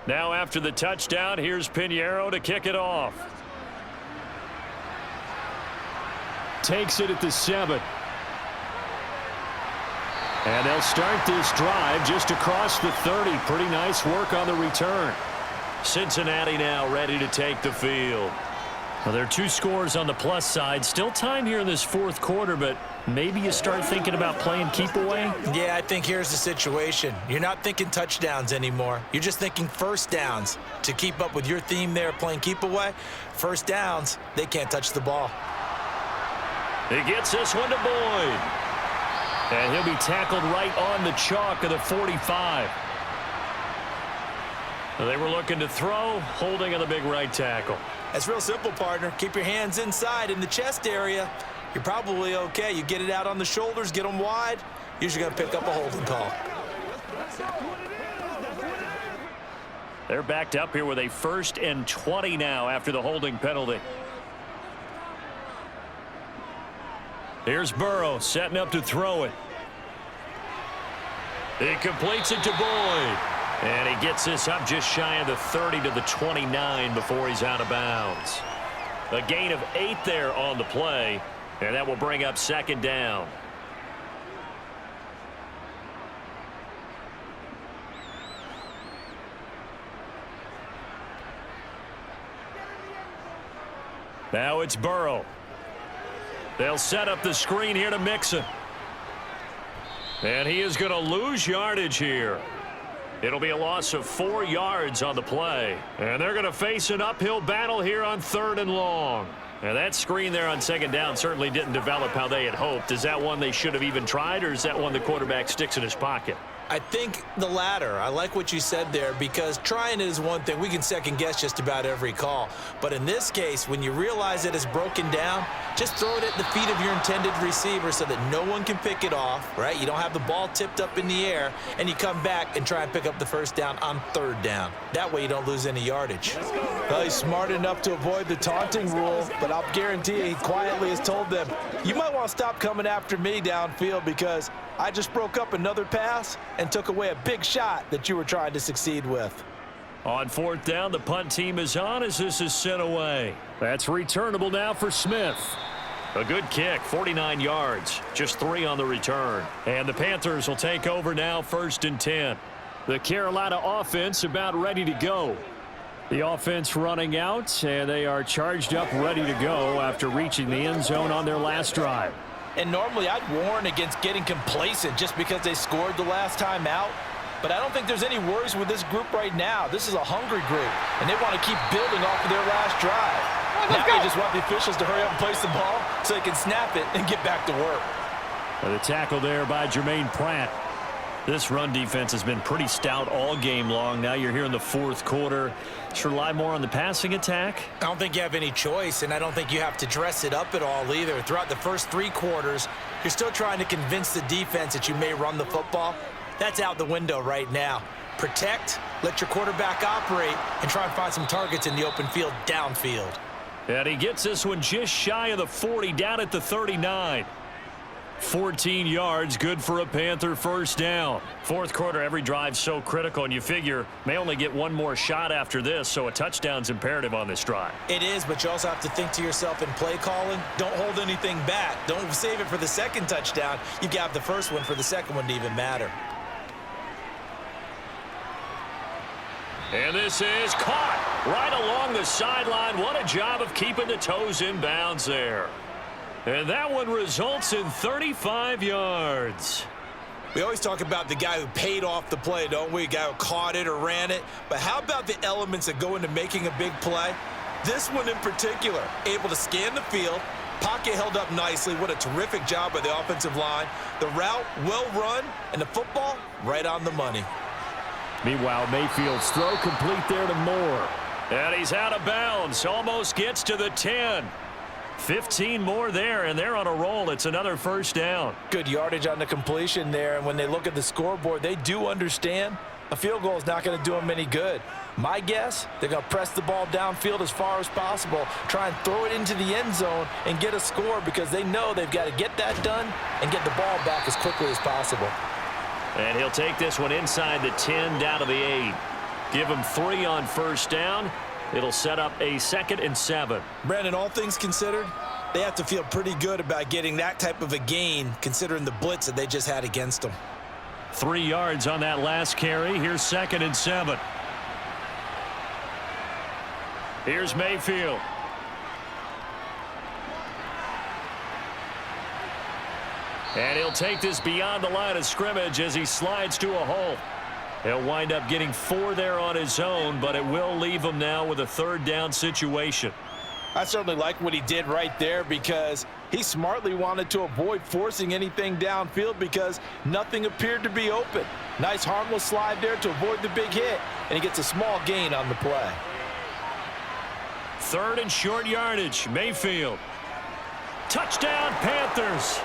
Now after the touchdown, here's Pinheiro to kick it off. Takes it at the 7. And they'll start this drive just across the 30. Pretty nice work on the return. Cincinnati now ready to take the field. Well, there are 2 scores on the plus side. Still time here in this fourth quarter, but maybe you start thinking about playing keep away? Yeah, I think here's the situation. You're not thinking touchdowns anymore. You're just thinking first downs. To keep up with your theme there, playing keep away, first downs, they can't touch the ball. He gets this one to Boyd. And he'll be tackled right on the chalk of the 45. They were looking to throw, holding on the big right tackle. That's real simple, partner. Keep your hands inside in the chest area. You're probably okay. You get it out on the shoulders, get them wide. Usually going to pick up a holding call. They're backed up here with a 1st and 20 now after the holding penalty. Here's Burrow setting up to throw it. He completes it to Boyd. And he gets this up just shy of the 30 to the 29 before he's out of bounds. A gain of 8 there on the play, and that will bring up 2nd down. Now it's Burrow. They'll set up the screen here to Mixon. And he is going to lose yardage here. It'll be a loss of 4 yards on the play. And they're going to face an uphill battle here on 3rd and long. And that screen there on 2nd down certainly didn't develop how they had hoped. Is that one they should have even tried, or is that one the quarterback sticks in his pocket? I think the latter. I like what you said there, because trying it is one thing. We can second guess just about every call. But in this case, when you realize it is broken down, just throw it at the feet of your intended receiver so that no one can pick it off, right? You don't have the ball tipped up in the air, and you come back and try and pick up the 1st down on 3rd down. That way you don't lose any yardage. Well, he's smart enough to avoid the taunting rule, but I'll guarantee you he quietly has told them, you might want to stop coming after me downfield because I just broke up another pass and took away a big shot that you were trying to succeed with. On 4th down, the punt team is on as this is sent away. That's returnable now for Smith. A good kick, 49 yards, just 3 on the return. And the Panthers will take over now, 1st and 10. The Carolina offense about ready to go. The offense running out, and they are charged up, ready to go after reaching the end zone on their last drive. And normally I'd warn against getting complacent just because they scored the last time out. But I don't think there's any worries with this group right now. This is a hungry group, and they want to keep building off of their last drive. Now they just want the officials to hurry up and place the ball so they can snap it and get back to work. The tackle there by Jermaine Pratt. This run defense has been pretty stout all game long. Now you're here in the 4th quarter. Should rely more on the passing attack? I don't think you have any choice, and I don't think you have to dress it up at all either. Throughout the first 3 quarters, you're still trying to convince the defense that you may run the football. That's out the window right now. Protect, let your quarterback operate, and try and find some targets in the open field downfield. And he gets this one just shy of the 40, down at the 39. 14 yards, good for a Panther 1st down. 4th quarter, every drive so critical, and you figure may only get one more shot after this, so a touchdown's imperative on this drive. It is, but you also have to think to yourself in play calling, don't hold anything back. Don't save it for the 2nd touchdown. You've got the 1st one for the 2nd one to even matter. And this is caught right along the sideline. What a job of keeping the toes in bounds there. And that one results in 35 yards. We always talk about the guy who paid off the play, don't we? The guy who caught it or ran it. But how about the elements that go into making a big play? This one in particular, able to scan the field, pocket held up nicely. What a terrific job by the offensive line. The route well run, and the football right on the money. Meanwhile, Mayfield's throw complete there to Moore. And he's out of bounds. Almost gets to the 10. 15 more there, and they're on a roll. It's another 1st down. Good yardage on the completion there, and when they look at the scoreboard, they do understand a field goal is not going to do them any good. My guess, they're going to press the ball downfield as far as possible, try and throw it into the end zone and get a score because they know they've got to get that done and get the ball back as quickly as possible. And he'll take this one inside the 10, down to the 8. Give him 3 on first down. It'll set up a 2nd and 7. Brandon, all things considered, they have to feel pretty good about getting that type of a gain considering the blitz that they just had against them. 3 yards on that last carry. Here's 2nd and 7. Here's Mayfield. And he'll take this beyond the line of scrimmage as he slides to a hole. He'll wind up getting 4 there on his own, but it will leave him now with a 3rd down situation. I certainly like what he did right there because he smartly wanted to avoid forcing anything downfield because nothing appeared to be open. Nice harmless slide there to avoid the big hit, and he gets a small gain on the play. 3rd and short yardage. Mayfield. Touchdown, Panthers.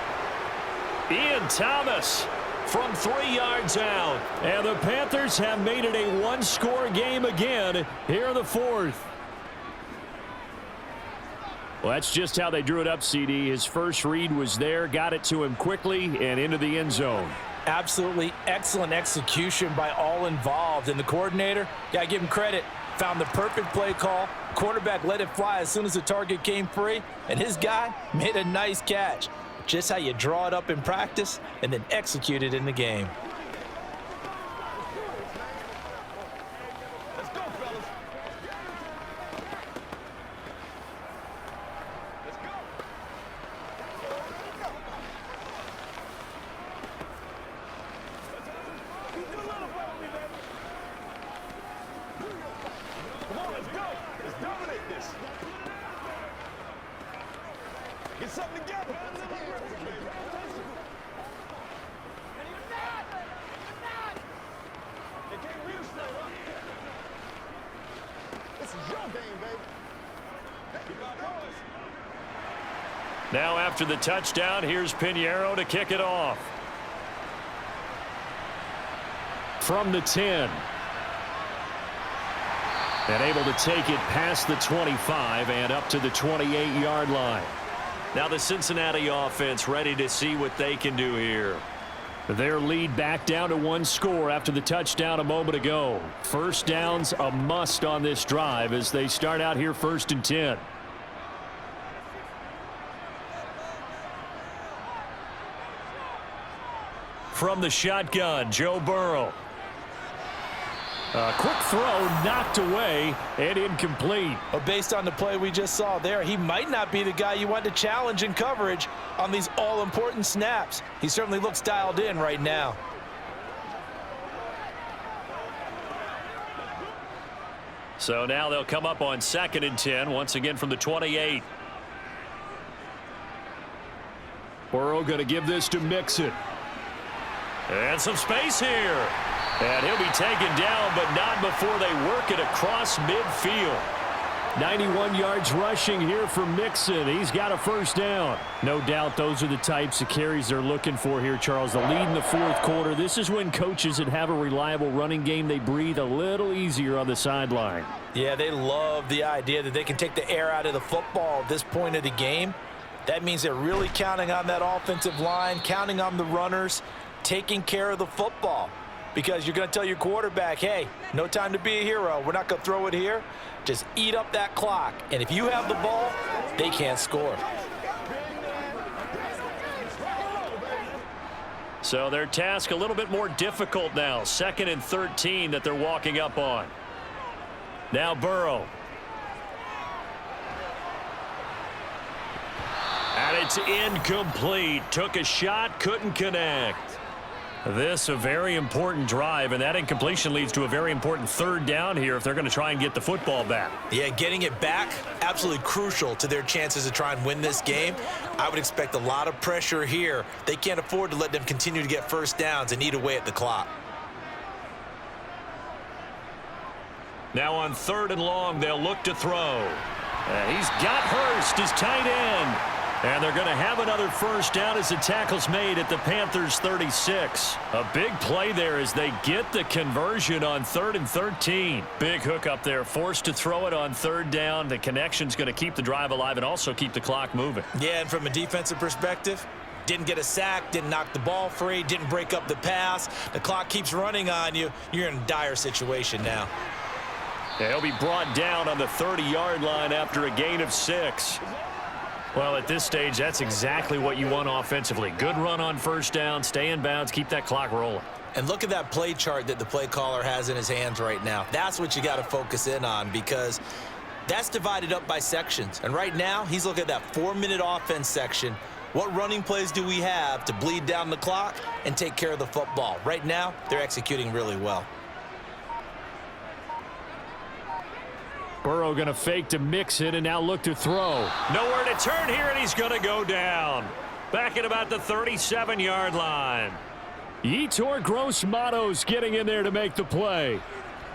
Ian Thomas from 3 yards out. And the Panthers have made it a 1-score game again here in the 4th. Well, that's just how they drew it up, CD. His first read was there, got it to him quickly, and into the end zone. Absolutely excellent execution by all involved. And the coordinator, got to give him credit, found the perfect play call. Quarterback let it fly as soon as the target came free, and his guy made a nice catch. Just how you draw it up in practice and then execute it in the game. Let's go, fellas. Let's go. Come on, let's go. Let's dominate this. Get something together. They can't reach that, huh? This is your game, baby. Keep our boys. Now after the touchdown, here's Pinheiro to kick it off. From the 10. And able to take it past the 25 and up to the 28-yard line. Now the Cincinnati offense ready to see what they can do here. Their lead back down to 1 score after the touchdown a moment ago. First down's a must on this drive as they start out here 1st and 10. From the shotgun, Joe Burrow. A quick throw knocked away and incomplete. But based on the play we just saw there, he might not be the guy you want to challenge in coverage on these all-important snaps. He certainly looks dialed in right now. So now they'll come up on 2nd and 10, once again from the 28. Burrow going to give this to Mixon. And some space here. And he'll be taken down, but not before they work it across midfield. 91 yards rushing here for Mixon. He's got a 1st down. No doubt those are the types of carries they're looking for here, Charles. The lead in the 4th quarter. This is when coaches that have a reliable running game, they breathe a little easier on the sideline. Yeah, they love the idea that they can take the air out of the football at this point of the game. That means they're really counting on that offensive line, counting on the runners, taking care of the football. Because you're going to tell your quarterback, hey, no time to be a hero. We're not going to throw it here. Just eat up that clock. And if you have the ball, they can't score. So their task a little bit more difficult now. 2nd and 13 that they're walking up on. Now Burrow. And it's incomplete. Took a shot, couldn't connect. This a very important drive, and that incompletion leads to a very important 3rd down here if they're going to try and get the football back. Yeah, getting it back, absolutely crucial to their chances to try and win this game. I would expect a lot of pressure here. They can't afford to let them continue to get 1st downs and eat away at the clock. Now on 3rd and long, they'll look to throw. He's got Hurst, his tight end. And they're going to have another 1st down as the tackle's made at the Panthers' 36. A big play there as they get the conversion on 3rd and 13. Big hook up there, forced to throw it on 3rd down. The connection's going to keep the drive alive and also keep the clock moving. Yeah, and from a defensive perspective, didn't get a sack, didn't knock the ball free, didn't break up the pass. The clock keeps running on you. You're in a dire situation now. And he'll be brought down on the 30-yard line after a gain of 6. Well, at this stage, that's exactly what you want offensively. Good run on first down, stay in bounds, keep that clock rolling. And look at that play chart that the play caller has in his hands right now. That's what you got to focus in on, because that's divided up by sections. And right now, he's looking at that 4-minute offense section. What running plays do we have to bleed down the clock and take care of the football? Right now, they're executing really well. Burrow going to fake to Mixon and now look to throw. Nowhere to turn here, and he's going to go down. Back at about the 37-yard line. Yetur Gross-Matos getting in there to make the play.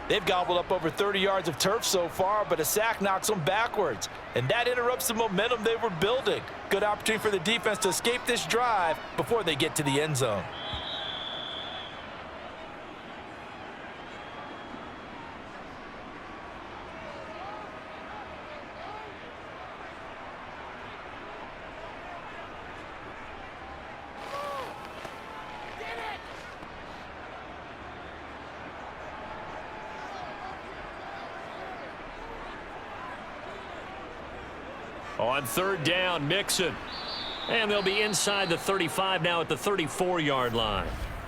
They've gobbled up over 30 yards of turf so far, but a sack knocks them backwards. And that interrupts the momentum they were building. Good opportunity for the defense to escape this drive before they get to the end zone. On third down, Mixon. And they'll be inside the 35 now at the 34-yard line.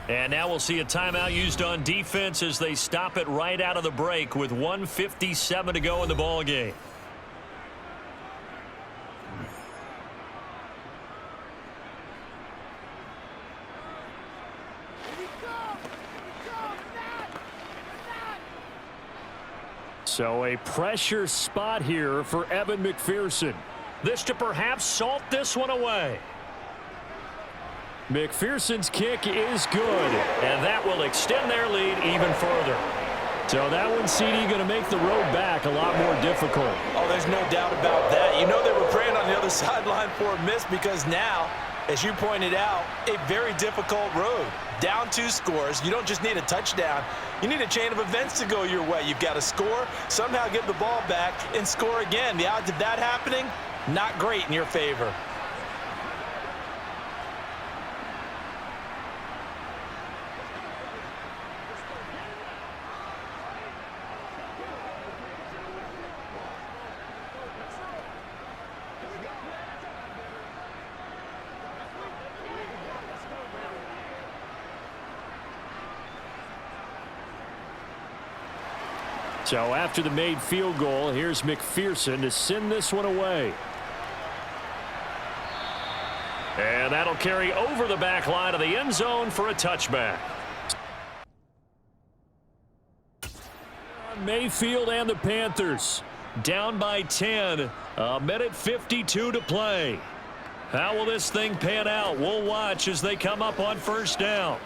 And now we'll see a timeout used on defense as they stop it right out of the break with 1:57 to go in the ball game. So a pressure spot here for Evan McPherson. This to perhaps salt this one away. McPherson's kick is good. And that will extend their lead even further. So that one, CD, going to make the road back a lot more difficult. Oh, there's no doubt about that. You know they were praying on the other sideline for a miss, because now, as you pointed out, a very difficult road. Down 2 scores. You don't just need a touchdown. You need a chain of events to go your way. You've got to score, somehow get the ball back, and score again. The odds of that happening, not great in your favor. So after the made field goal, here's McPherson to send this one away. And that'll carry over the back line of the end zone for a touchback. Mayfield and the Panthers down by 10. A minute 52 to play. How will this thing pan out? We'll watch as they come up on first down.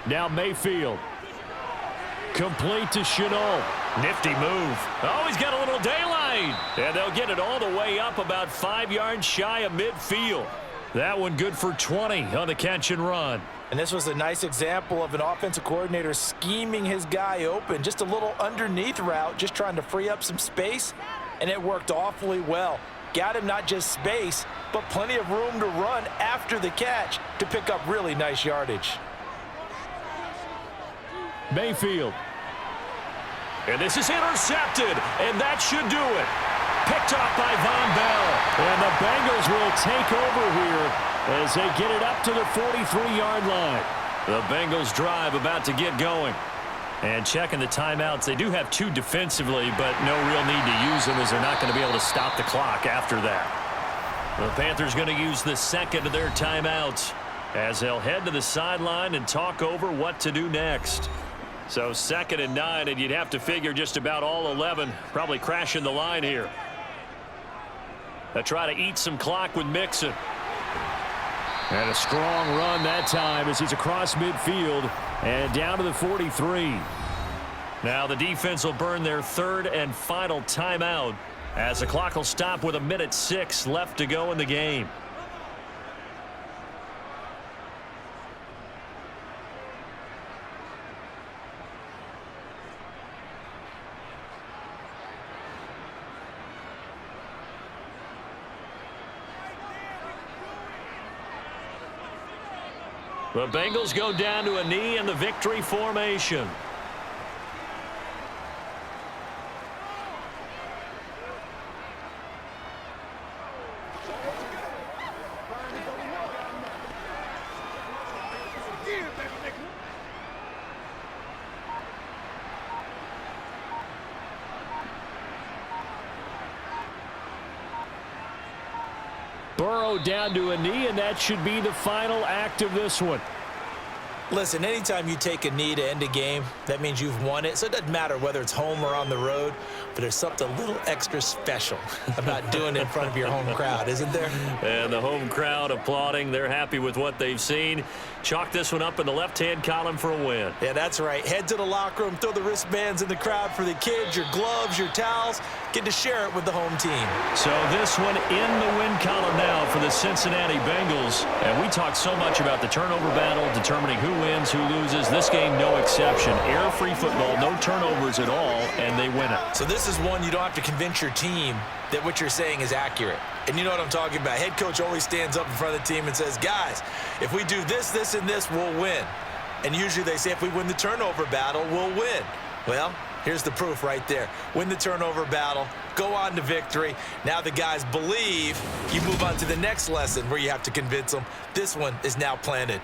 Now Mayfield. Complete to Chenault. Nifty move. Oh, he's got a little daylight. And they'll get it all the way up about 5 yards shy of midfield. That one good for 20 on the catch and run. And this was a nice example of an offensive coordinator scheming his guy open. Just a little underneath route, just trying to free up some space, and it worked awfully well. Got him not just space, but plenty of room to run after the catch to pick up really nice yardage. Mayfield. And this is intercepted, and that should do it. Picked off by Von Bell. And the Bengals will take over here as they get it up to the 43-yard line. The Bengals drive about to get going. And checking the timeouts, they do have 2 defensively, but no real need to use them as they're not going to be able to stop the clock after that. The Panthers going to use the second of their timeouts as they'll head to the sideline and talk over what to do next. So 2nd and 9, and you'd have to figure just about all 11 probably crashing the line here. They try to eat some clock with Mixon. And a strong run that time as he's across midfield and down to the 43. Now the defense will burn their third and final timeout as the clock will stop with 1:06 left to go in the game. The Bengals go down to a knee in the victory formation. Burrow down to a knee, and that should be the final act of this one. Listen, anytime you take a knee to end a game, that means you've won it. So it doesn't matter whether it's home or on the road, but there's something a little extra special about doing it in front of your home crowd, isn't there? And the home crowd applauding. They're happy with what they've seen. Chalk this one up in the left-hand column for a win. Yeah, that's right. Head to the locker room, throw the wristbands in the crowd for the kids, your gloves, your towels. Get to share it with the home team. So this one in the win column now for the Cincinnati Bengals. And we talked so much about the turnover battle, determining who wins, who loses. This game, no exception. Error-free football, no turnovers at all, and they win it. So this is one you don't have to convince your team that what you're saying is accurate. And you know what I'm talking about. Head coach always stands up in front of the team and says, guys, if we do this, this, and this, we'll win. And usually they say if we win the turnover battle, we'll win. Well, here's the proof right there. Win the turnover battle, go on to victory. Now the guys believe. You move on to the next lesson where you have to convince them. This one is now planted.